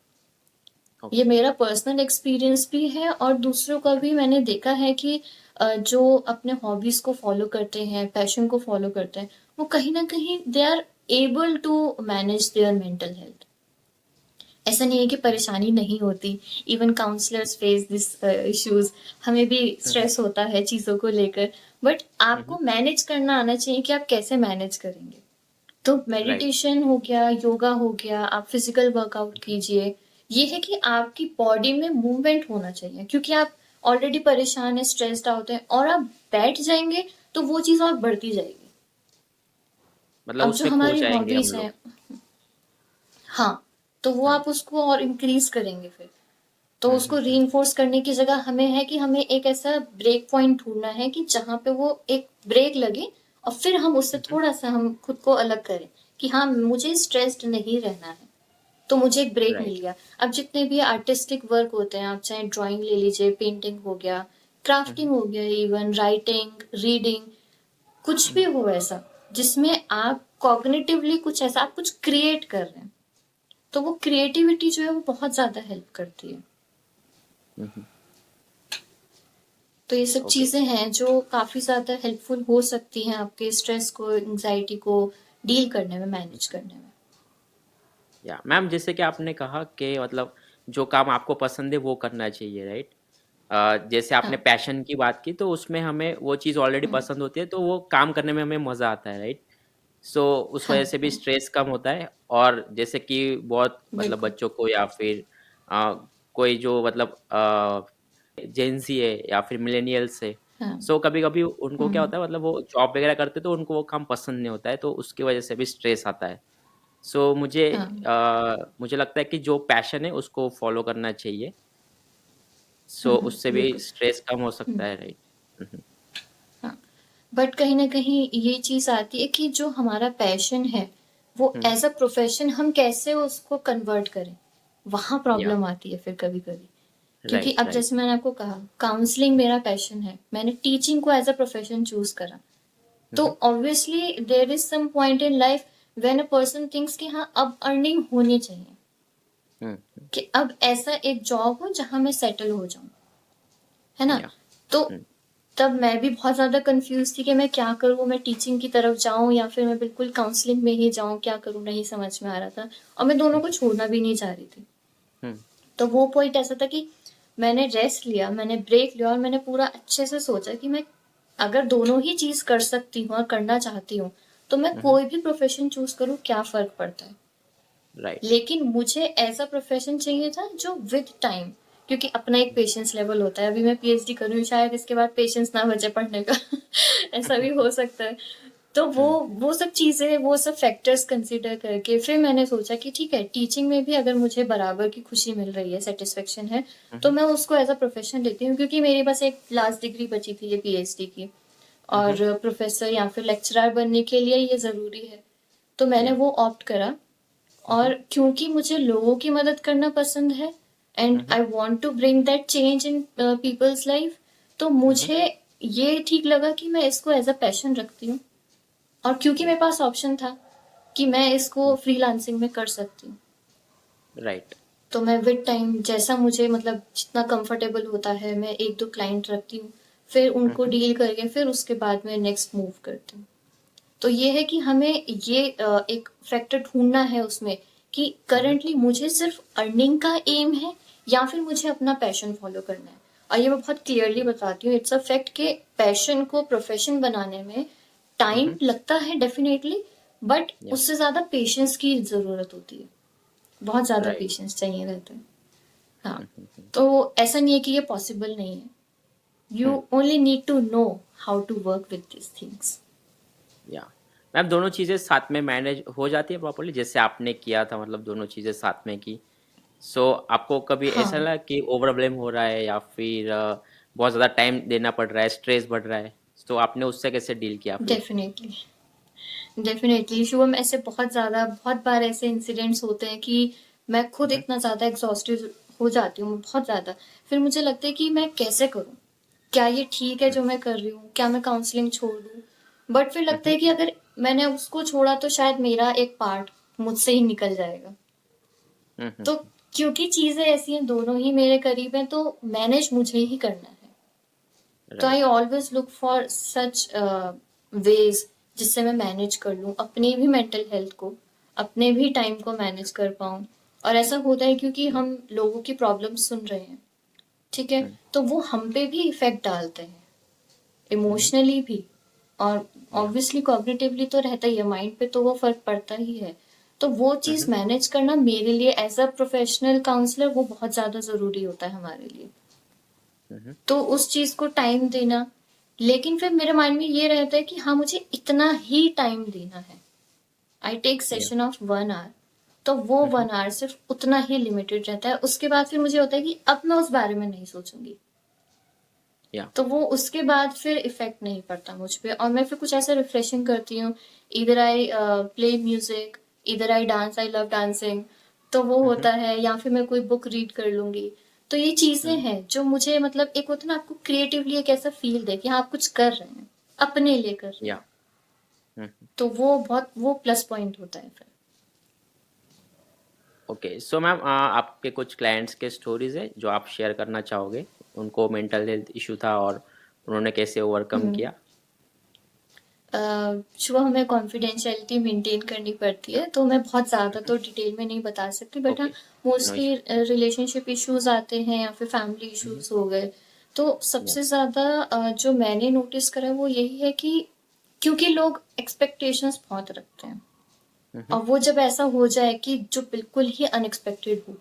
ये ओके। मेरा पर्सनल एक्सपीरियंस भी है और दूसरों का भी मैंने देखा है कि जो अपने हॉबीज को फॉलो करते हैं, पैशन को फॉलो करते हैं, वो कहीं ना कहीं they are able to manage their mental health. ऐसा नहीं है कि परेशानी नहीं होती, even counsellors face this issues, हमें भी स्ट्रेस होता है चीज़ों को लेकर, बट आपको मैनेज करना आना चाहिए कि आप कैसे मैनेज करेंगे। तो राइट। मेडिटेशन हो गया, योगा हो गया, आप फिजिकल वर्कआउट कीजिए। ये है कि आपकी बॉडी में मूवमेंट होना चाहिए, क्योंकि आप ऑलरेडी परेशान है, स्ट्रेस्ड आउट है, और आप बैठ जाएंगे तो वो चीज़ और बढ़ती जाएगी। मतलब अब जो उसमें खो हमारी जाएंगे हम हॉबीज लोग। हैं, हाँ, तो वो हाँ। आप उसको और इंक्रीज करेंगे फिर। तो हम्म, उसको रीइंफोर्स करने की जगह हमें है कि हमें एक ऐसा ब्रेक पॉइंट ढूंढना है कि जहाँ पे वो एक ब्रेक लगे, और फिर हम उससे थोड़ा सा हम खुद को अलग करें कि हाँ, मुझे स्ट्रेस्ड नहीं रहना है, तो मुझे एक ब्रेक मिल राइट। गया। अब जितने भी आर्टिस्टिक वर्क होते हैं, आप चाहे ड्राइंग ले लीजिए, पेंटिंग हो गया, क्राफ्टिंग हो गया, इवन राइटिंग, रीडिंग, कुछ भी हो ऐसा जिसमें आप कॉग्निटिवली कुछ ऐसा आप कुछ क्रिएट कर रहे हैं, तो वो क्रिएटिविटी जो है वो बहुत ज्यादा हेल्प करती है। तो ये सब ओके। चीजें हैं जो काफी ज्यादा हेल्पफुल हो सकती हैं आपके स्ट्रेस को, एंजाइटी को डील करने में, मैनेज करने में। या मैम, जैसे कि आपने कहा कि मतलब जो काम आपको पसंद है वो करना चाहिए, राइट। जैसे आपने हाँ। पैशन की बात की तो उसमें हमें वो चीज़ ऑलरेडी हम्म, पसंद होती है तो वो काम करने में हमें मज़ा आता है, राइट। सो उस हाँ वजह से भी हाँ, स्ट्रेस कम होता है। और जैसे कि बहुत मतलब बिल्कुल। बच्चों को या फिर कोई जो मतलब जेंजी है या फिर मिलेनियल्स है, हाँ। सो कभी कभी उनको क्या हम्म, होता है, मतलब वो जॉब वगैरह करते तो उनको वो काम पसंद नहीं होता है तो उसकी वजह से भी स्ट्रेस आता है। सो हाँ। मुझे लगता है कि जो पैशन है उसको फॉलो करना चाहिए, सो उससे भी बिल्कुल। स्ट्रेस कम हो हम्म, सकता है, राइट। हाँ। बट कहीं ना कहीं ये चीज आती है कि जो हमारा पैशन है, वो एज अ प्रोफेशन हम कैसे उसको कन्वर्ट करें, वहां या प्रॉब्लम आती है फिर कभी कभी। क्योंकि राइट। अब राइट। जैसे मैंने आपको कहा, काउंसलिंग मेरा पैशन है, मैंने टीचिंग को एज अ प्रोफेशन चूज करा, तो obviously there is some point in life when a person thinks कि हाँ, अब अर्निंग होनी चाहिए, कि अब ऐसा एक जॉब हो जहां मैं सेटल हो जाऊं, है ना। या तो तब मैं भी बहुत ज्यादा कंफ्यूज थी कि मैं क्या करूं, मैं टीचिंग की तरफ जाऊं या फिर मैं बिल्कुल काउंसलिंग में ही जाऊं, क्या करूं नहीं समझ में आ रहा था, और मैं दोनों को छोड़ना भी नहीं चाह रही थी। तो वो पॉइंट ऐसा था कि मैंने रेस्ट लिया, मैंने ब्रेक लिया, और मैंने पूरा अच्छे से सोचा कि मैं अगर दोनों ही चीज कर सकती हूँ और करना चाहती हूँ, तो मैं कोई भी प्रोफेशन चूज करूँ, क्या फर्क पड़ता है। राइट। लेकिन मुझे ऐसा प्रोफेशन चाहिए था जो विद टाइम, क्योंकि अपना एक पेशेंस लेवल होता है। अभी मैं पीएचडी कर रही हूँ, शायद इसके बाद पेशेंस ना बचे पढ़ने का ऐसा भी हो सकता है। तो वो सब चीजें, वो सब फैक्टर्स कंसीडर करके फिर मैंने सोचा कि ठीक है, टीचिंग में भी अगर मुझे बराबर की खुशी मिल रही है, सेटिस्फेक्शन है, तो मैं उसको एज अ प्रोफेशन लेती हूँ, क्योंकि मेरे पास एक लास्ट डिग्री बची थी, ये पीएचडी की, और प्रोफेसर या फिर लेक्चरर बनने के लिए ये जरूरी है, तो मैंने या वो ऑप्ट करा। और क्योंकि मुझे लोगों की मदद करना पसंद है, and I want to bring that change in people's life, तो मुझे ये ठीक लगा कि मैं इसको एज अ पैशन रखती हूँ। और क्योंकि या मेरे पास ऑप्शन था कि मैं इसको फ्रीलांसिंग में कर सकती हूँ, राइट। तो मैं विद टाइम जैसा मुझे मतलब जितना कंफर्टेबल होता है, मैं एक दो क्लाइंट रखती हूँ, फिर उनको डील करके फिर उसके बाद में नेक्स्ट मूव करती हूँ। तो ये है कि हमें ये एक फैक्टर ढूंढना है उसमें कि करंटली मुझे सिर्फ अर्निंग का एम है या फिर मुझे अपना पैशन फॉलो करना है। और ये मैं बहुत क्लियरली बताती हूँ, इट्स अ फैक्ट कि पैशन को प्रोफेशन बनाने में टाइम लगता है डेफिनेटली, बट या उससे ज्यादा पेशेंस की जरूरत होती है, बहुत ज्यादा राइट। पेशेंस चाहिए रहता है। हाँ, तो ऐसा नहीं है कि ये पॉसिबल नहीं है, you only need to know how to work with this things. या मैम, दोनों चीज़ें साथ में मैनेज हो जाती है प्रॉपर्ली, जैसे आपने किया था, मतलब दोनों चीज़ें साथ में की। सो आपको कभी ऐसा हाँ, लगा कि ओवरवेलम हो रहा है या फिर बहुत ज़्यादा टाइम देना पड़ रहा है, स्ट्रेस बढ़ रहा है, तो आपने उससे कैसे डील किया फिर? डेफिनेटली। डेफिनेटली शुभम, ऐसे बहुत बार ऐसे इंसिडेंट्स होते हैं कि मैं खुद हम्म, इतना ज़्यादा एग्जॉस्टेड हो जाती हूँ, बहुत ज़्यादा। फिर मुझे लगता है कि मैं कैसे करूँ? क्या ये ठीक है जो मैं कर रही हूँ? क्या मैं काउंसलिंग छोड़ दूँ? बट फिर लगता हम्म, है कि अगर मैंने उसको छोड़ा तो शायद मेरा एक पार्ट मुझसे ही निकल जाएगा। हम्म, तो क्योंकि चीज़ें ऐसी हैं, दोनों ही मेरे करीब हैं, तो मैनेज मुझे ही करना है। तो I right. Always look for such ways जिससे मैं मैनेज कर लूँ अपनी भी मेंटल हेल्थ को, अपने भी टाइम को मैनेज कर पाऊँ। और ऐसा होता है क्योंकि हम लोगों की प्रॉब्लम सुन रहे हैं, ठीक है, हम्म, तो वो हम पे भी इफेक्ट डालते हैं, हम्म, इमोशनली भी। और या ऑब्वियसली कॉग्निटिवली तो रहता ही है, माइंड पे तो वो फर्क पड़ता ही है। तो वो चीज़ हम्म, मैनेज करना मेरे लिए एज अ प्रोफेशनल काउंसलर वो बहुत ज़्यादा ज़रूरी होता है हमारे लिए। हम्म, तो उस चीज को टाइम देना, लेकिन फिर मेरे माइंड में ये रहता है कि हाँ मुझे इतना ही टाइम देना है। आई टेक या सेशन ऑफ 1 आवर, तो वो हम्म, 1 आवर सिर्फ उतना ही लिमिटेड रहता है। उसके बाद फिर मुझे होता है कि अब मैं उस बारे में नहीं सोचूंगी। या तो वो उसके बाद फिर इफेक्ट नहीं पड़ता मुझ पे, और मैं फिर कुछ ऐसा रिफ्रेशिंग करती हूँ। इधर आई प्ले म्यूजिक, इधर I dance, I love dancing. तो वो हम्म, होता है, या फिर मैं कोई बुक रीड कर लूंगी। तो ये चीजें हम्म, हैं जो मुझे, मतलब एक होता है ना, आपको क्रिएटिवली एक ऐसा फील दे कि हाँ आप कुछ कर रहे हैं, अपने लिए कर रहे या हैं। हम्म। तो वो बहुत वो प्लस पॉइंट होता है फिर। ओके, सो मैम आपके कुछ क्लाइंट्स के स्टोरीज है जो आप शेयर करना चाहोगे? उनको मेंटल हेल्थ इशू था और उन्होंने कैसे ओवरकम हम्म। किया? शुभ, हमें कॉन्फिडेंशियलिटी मेंटेन करनी पड़ती है, तो मैं बहुत ज़्यादा तो डिटेल में नहीं बता सकती, बट हाँ okay, no mostly issue. Relationship issues आते हैं या फिर फैमिली इश्यूज हो गए। तो या सबसे ज़्यादा जो मैंने नोटिस करा वो यही है कि क्योंकि लोग एक्सपेक्टेशंस बहुत रखते हैं, और वो जब ऐसा हो जाए कि जो बिल्कुल ही अनएक्सपेक्टेड हो,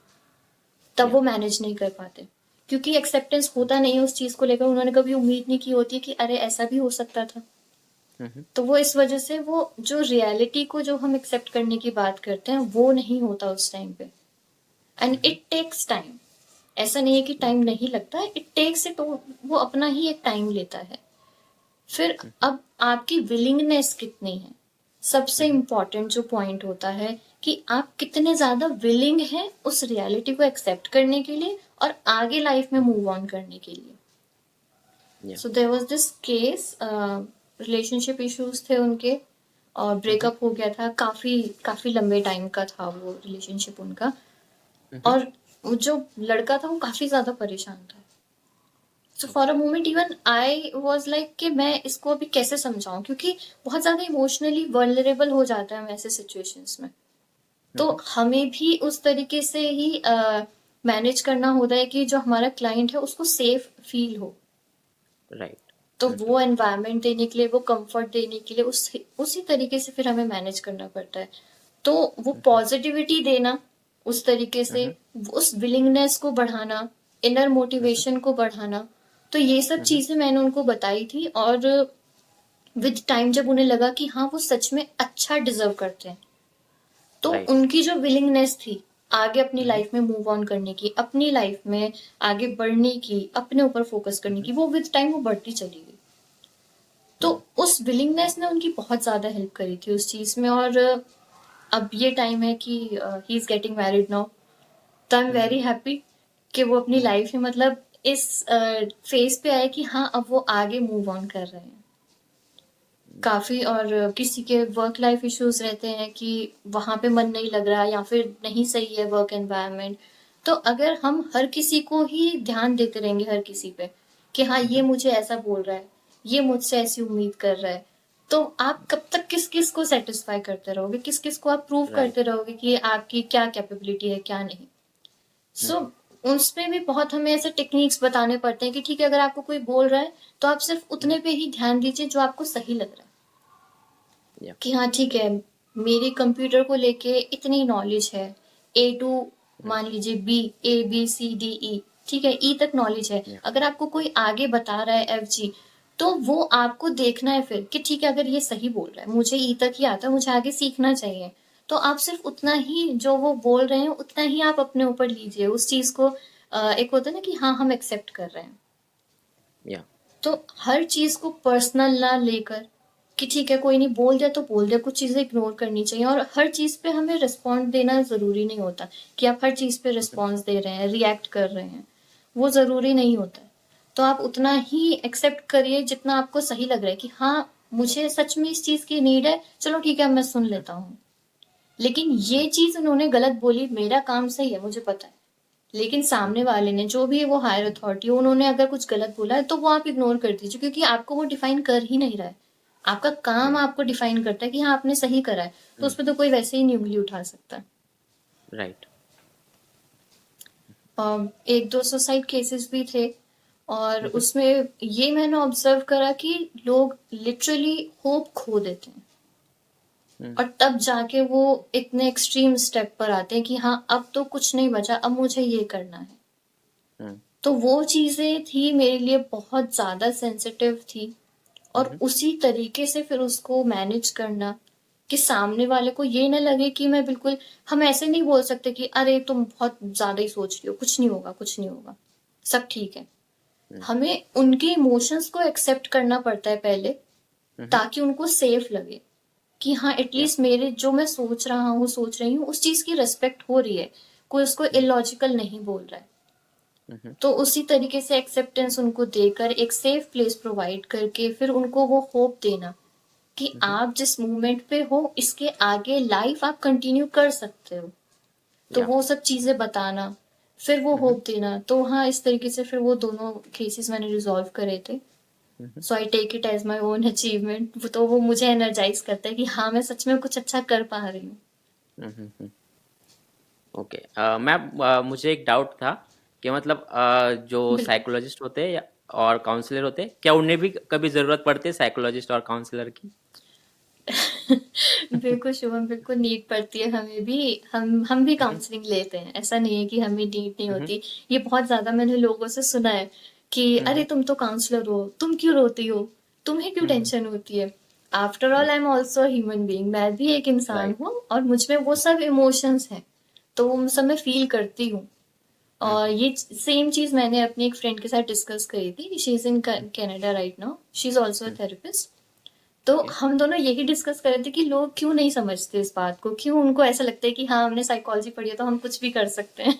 तब या वो मैनेज नहीं कर पाते। क्योंकि एक्सेप्टेंस होता नहीं है उस चीज़ को लेकर, उन्होंने कभी उम्मीद नहीं की होती कि अरे ऐसा भी हो सकता था। तो वो इस वजह से वो जो रियलिटी को जो हम एक्सेप्ट करने की बात करते हैं वो नहीं होता उस टाइम पे। And it takes time. ऐसा नहीं है कि टाइम नहीं लगता, इट टेक्स इट, वो अपना ही एक टाइम लेता है। फिर अब आपकी विलिंगनेस कितनी है, सबसे इम्पोर्टेंट जो पॉइंट होता है कि आप कितने ज्यादा विलिंग हैं उस रियलिटी को एक्सेप्ट करने के लिए और आगे लाइफ में मूव ऑन करने के लिए। या so there was this case, relationship issues थे उनके, और ब्रेकअप हो गया था, काफी काफी लंबे टाइम का था वो रिलेशनशिप उनका। और वो जो लड़का था वो काफी ज्यादा परेशान था। So for a okay. Moment even I was like कि मैं इसको अभी कैसे समझाऊं, क्योंकि बहुत ज्यादा इमोशनली वल्नरेबल हो जाता है हम ऐसे सिचुएशंस में। तो हमें भी उस तरीके से ही मैनेज करना होता है कि जो हमारा क्लाइंट है उसको सेफ फील हो। राइट। तो वो एनवायरनमेंट देने के लिए, वो कंफर्ट देने के लिए उसी तरीके से फिर हमें मैनेज करना पड़ता है। तो वो पॉजिटिविटी देना, उस तरीके से उस विलिंगनेस को बढ़ाना, इनर मोटिवेशन को बढ़ाना। तो ये सब चीजें मैंने उनको बताई थी, और विद टाइम जब उन्हें लगा कि हाँ वो सच में अच्छा डिजर्व करते हैं, तो राइट। उनकी जो विलिंगनेस थी आगे अपनी लाइफ में मूव ऑन करने की, अपनी लाइफ में आगे बढ़ने की, अपने ऊपर फोकस करने की, वो विद टाइम वो बढ़ती चली गई। तो उस विलिंगनेस ने उनकी बहुत ज्यादा हेल्प करी थी उस चीज में। और अब ये टाइम है कि he is getting married now. तो आई एम वेरी हैप्पी कि वो अपनी लाइफ में, मतलब इस फेज पे आए कि हाँ अब वो आगे मूव ऑन कर रहे हैं काफी। और किसी के वर्क लाइफ इश्यूज रहते हैं कि वहां पे मन नहीं लग रहा या फिर नहीं सही है वर्क एनवायरनमेंट। तो अगर हम हर किसी को ही ध्यान देते रहेंगे, हर किसी पे, कि हाँ ये मुझे ऐसा बोल रहा है, ये मुझसे ऐसी उम्मीद कर रहा है, तो आप कब तक किस किस को सेटिस्फाई करते रहोगे, किस किस को आप प्रूव राइट। करते रहोगे कि आपकी क्या कैपेबिलिटी है क्या नहीं। सो उसमें भी बहुत हमें ऐसे टेक्निक्स बताने पड़ते हैं कि ठीक है, अगर आपको कोई बोल रहा है तो आप सिर्फ उतने पे ही ध्यान दीजिए जो आपको सही लग रहा है। या कि हाँ ठीक है, मेरी कंप्यूटर को लेके इतनी नॉलेज है, A to मान लीजिए B, A B C D E, ठीक है, ई तक नॉलेज है। या अगर आपको कोई आगे बता रहा है FG, तो वो आपको देखना है फिर कि ठीक है, अगर ये सही बोल रहा है, मुझे ई तक ही आता है, मुझे आगे सीखना चाहिए, तो आप सिर्फ उतना ही जो वो बोल रहे हैं उतना ही आप अपने ऊपर लीजिए उस चीज को। एक होता है ना कि हाँ हम एक्सेप्ट कर रहे हैं। या तो हर चीज को पर्सनल ना लेकर कि ठीक है कोई नहीं बोल दिया तो बोल दिया, कुछ चीजें इग्नोर करनी चाहिए। और हर चीज पे हमें रिस्पॉन्ड देना जरूरी नहीं होता कि आप हर चीज पे रिस्पॉन्स दे रहे हैं, रिएक्ट कर रहे हैं, वो जरूरी नहीं होता है। तो आप उतना ही एक्सेप्ट करिए जितना आपको सही लग रहा है कि हाँ मुझे सच में इस चीज की नीड है, चलो ठीक है मैं सुन लेता हूँ। लेकिन ये चीज उन्होंने गलत बोली, मेरा काम सही है मुझे पता है, लेकिन सामने वाले ने जो भी वो हायर अथॉरिटी उन्होंने अगर कुछ गलत बोला है तो वो आप इग्नोर कर दीजिए, क्योंकि आपको वो डिफाइन कर ही नहीं रहा है। आपका काम आपको डिफाइन करता है कि हाँ आपने सही करा है, तो उस पर तो कोई वैसे ही नहीं उंगली उठा सकता। राइट। एक दो सुसाइड केसेस भी थे, और उसमें ये मैंने ऑब्जर्व करा कि लोग लिटरली होप खो देते हैं, और तब जाके वो इतने एक्सट्रीम स्टेप पर आते हैं कि हाँ अब तो कुछ नहीं बचा, अब मुझे ये करना है। तो वो चीजें थी मेरे लिए बहुत ज्यादा सेंसिटिव थी, और उसी तरीके से फिर उसको मैनेज करना कि सामने वाले को ये ना लगे कि मैं बिल्कुल, हम ऐसे नहीं बोल सकते कि अरे तुम बहुत ज्यादा ही सोच रही हो, कुछ नहीं होगा कुछ नहीं होगा, सब ठीक है। हमें उनके इमोशंस को एक्सेप्ट करना पड़ता है पहले, ताकि उनको सेफ लगे कि हाँ या एटलीस्ट मेरे जो मैं सोच रहा हूँ सोच रही हूँ उस चीज की रेस्पेक्ट हो रही है, कोई उसको इलॉजिकल नहीं बोल रहा है। तो उसी तरीके से एक्सेप्टेंस उनको देकर एक सेफ प्लेस प्रोवाइड करके फिर उनको वो होप देना कि आप जिस मूवमेंट पे हो इसके आगे लाइफ आप कंटिन्यू कर सकते हो। तो या वो सब चीजें बताना, फिर वो होप देना। तो हाँ इस तरीके से फिर वो दोनों केसेस मैंने रिजॉल्व करे थे। So I take it as my own achievement. तो वो मुझे एनर्जाइज करता है कि हाँ मैं सच में कुछ अच्छा कर पा रही हूँ। ओके। मैम, मुझे एक डाउट था कि मतलब जो बिल्कुल। साइकोलॉजिस्ट होते हैं और काउंसलर होते हैं, क्या उन्हें भी कभी ज़रूरत पड़ती है साइकोलॉजिस्ट और काउंसलर की? बिल्कुल शुभम, बिल्कुल नीड पड़ती है हमें भी। हम भी काउंसलिंग लेते हैं, ऐसा नहीं है कि हमें नीड नहीं होती। ये बहुत ज्यादा मैंने लोगों से सुना है कि अरे तुम तो काउंसलर हो, तुम क्यों रोती हो, तुम्हें क्यों टेंशन होती है। After all I am also human being, मैं भी एक इंसान राइट। हूँ और मुझ में वो सब इमोशंस हैं, तो वो सब मैं फील करती हूँ। और ये सेम चीज मैंने अपनी एक फ्रेंड के साथ डिस्कस करी थी। She is in Canada right now, she is also a therapist. तो ओके। हम दोनों यही डिस्कस कर रहे थे कि लोग क्यों नहीं समझते इस बात को, क्यों उनको ऐसा लगता है कि हाँ हमने साइकोलॉजी पढ़ी है तो हम कुछ भी कर सकते हैं।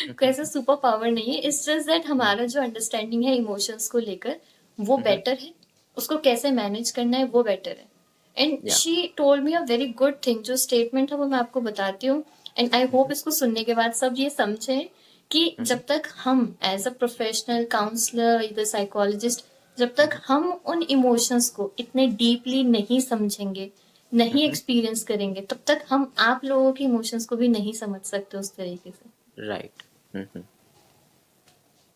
कोई ऐसा सुपर पावर नहीं है, इट्स जस्ट दैट हमारा जो अंडरस्टैंडिंग है इमोशंस को लेकर वो बेटर है, उसको कैसे मैनेज करना है वो बेटर है। एंड या she told me a very good thing, जो स्टेटमेंट है वो मैं आपको बताती हूँ। एंड आई होप इसको सुनने के बाद सब ये समझें कि जब तक हम एज अ प्रोफेशनल काउंसलर या साइकोलॉजिस्ट, जब तक हम उन इमोशंस को इतने डीपली नहीं समझेंगे, नहीं एक्सपीरियंस करेंगे, तब तक हम आप लोगों के इमोशंस को भी नहीं समझ सकते उस तरीके से। राइट।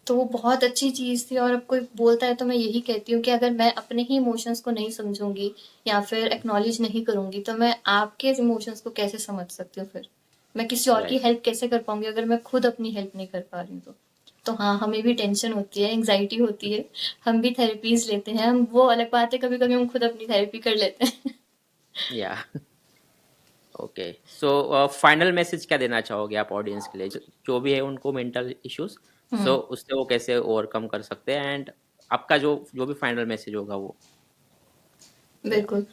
तो वो बहुत अच्छी चीज थी। और अब कोई बोलता है तो मैं यही कहती हूँ कि अगर मैं अपने ही इमोशंस को नहीं समझूंगी या फिर एक्नॉलेज नहीं करूंगी तो मैं आपके इमोशंस को कैसे समझ सकती हूँ। फिर मैं किसी और की राइट। हेल्प कैसे कर पाऊंगी अगर मैं खुद अपनी हेल्प नहीं कर पा रही हूँ। तो हाँ हमें भी टेंशन होती है, एंग्जाइटी होती है, हम भी थेरेपीज लेते हैं। हम वो अलग बात है, कभी कभी हम खुद अपनी थेरेपी कर लेते हैं। या ओके। सो फाइनल मैसेज क्या देना चाहोगे आप ऑडियंस के लिए, जो भी है उनको मेंटल इश्यूज, सो हम्म। उससे वो कैसे ओवरकम कर सकते हैं, एंड आपका जो जो भी फाइनल मैसेज होगा वो। या बिल्कुल।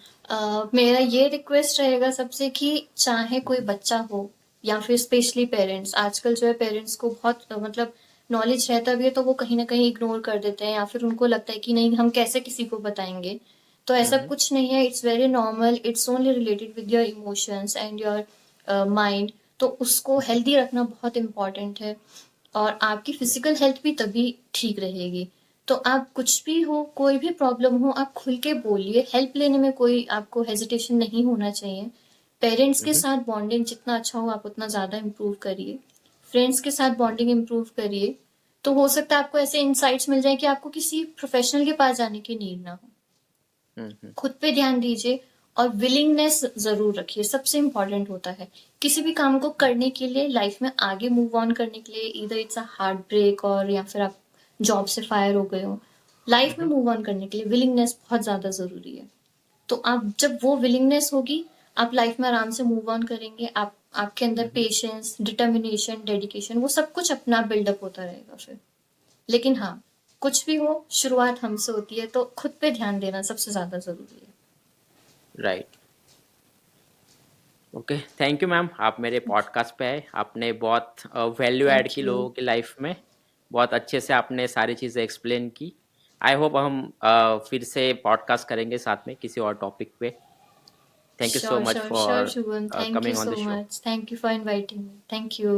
मेरा ये रिक्वेस्ट रहेगा सबसे कि चाहे कोई बच्चा हो या फिर स्पेशली पेरेंट्स, आजकल जो है पेरेंट्स को बहुत मतलब नॉलेज रहता भी है तो वो कहीं ना कहीं इग्नोर कर देते हैं, या फिर उनको लगता है कि नहीं हम कैसे किसी को बताएंगे। तो ऐसा कुछ नहीं है, it's very normal, it's only related with your emotions and your mind. तो उसको हेल्दी रखना बहुत इम्पोर्टेंट है, और आपकी फिजिकल हेल्थ भी तभी ठीक रहेगी। तो आप कुछ भी हो, कोई भी प्रॉब्लम हो, आप खुल के बोलिए, हेल्प लेने में कोई आपको हेजिटेशन नहीं होना चाहिए। पेरेंट्स के साथ बॉन्डिंग जितना अच्छा हो आप उतना ज़्यादा इम्प्रूव करिए, फ्रेंड्स के साथ बॉन्डिंग इम्प्रूव करिए। तो हो सकता है आपको ऐसे इंसाइट्स मिल जाए कि आपको किसी प्रोफेशनल के पास जाने की नीड ना हो। खुद पे ध्यान दीजिए, और विलिंगनेस जरूर रखिए, सबसे इम्पोर्टेंट होता है किसी भी काम को करने के लिए, लाइफ में आगे मूव ऑन करने के लिए। इधर इट्स अ हार्ट ब्रेक और या फिर आप जॉब से फायर हो गए हो, लाइफ में मूव ऑन करने के लिए विलिंगनेस बहुत ज्यादा जरूरी है। तो आप जब वो विलिंगनेस होगी, आप लाइफ में आराम से मूव ऑन करेंगे। आप आपके अंदर हम्म, पेशेंस, डिटर्मिनेशन, डेडिकेशन वो सब कुछ अपना बिल्डअप होता रहेगा फिर। लेकिन हाँ, कुछ भी हो, शुरुआत हमसे होती है, तो खुद पे ध्यान देना सबसे ज़्यादा ज़रूरी है। Right. Okay, thank you ma'am, आप मेरे पॉडकास्ट पे आए, आपने बहुत वैल्यू ऐड थैंक की यू। लोगों की लाइफ में, बहुत अच्छे से आपने सारी चीज़ें एक्सप्लेन की। आई होप हम फिर से पॉडकास्ट करेंगे साथ में किसी और टॉपिक पे। Thank you so Sure, much sure, sure, for Shubham. Thank you coming on the so show. much. Thank you for inviting me. Thank you.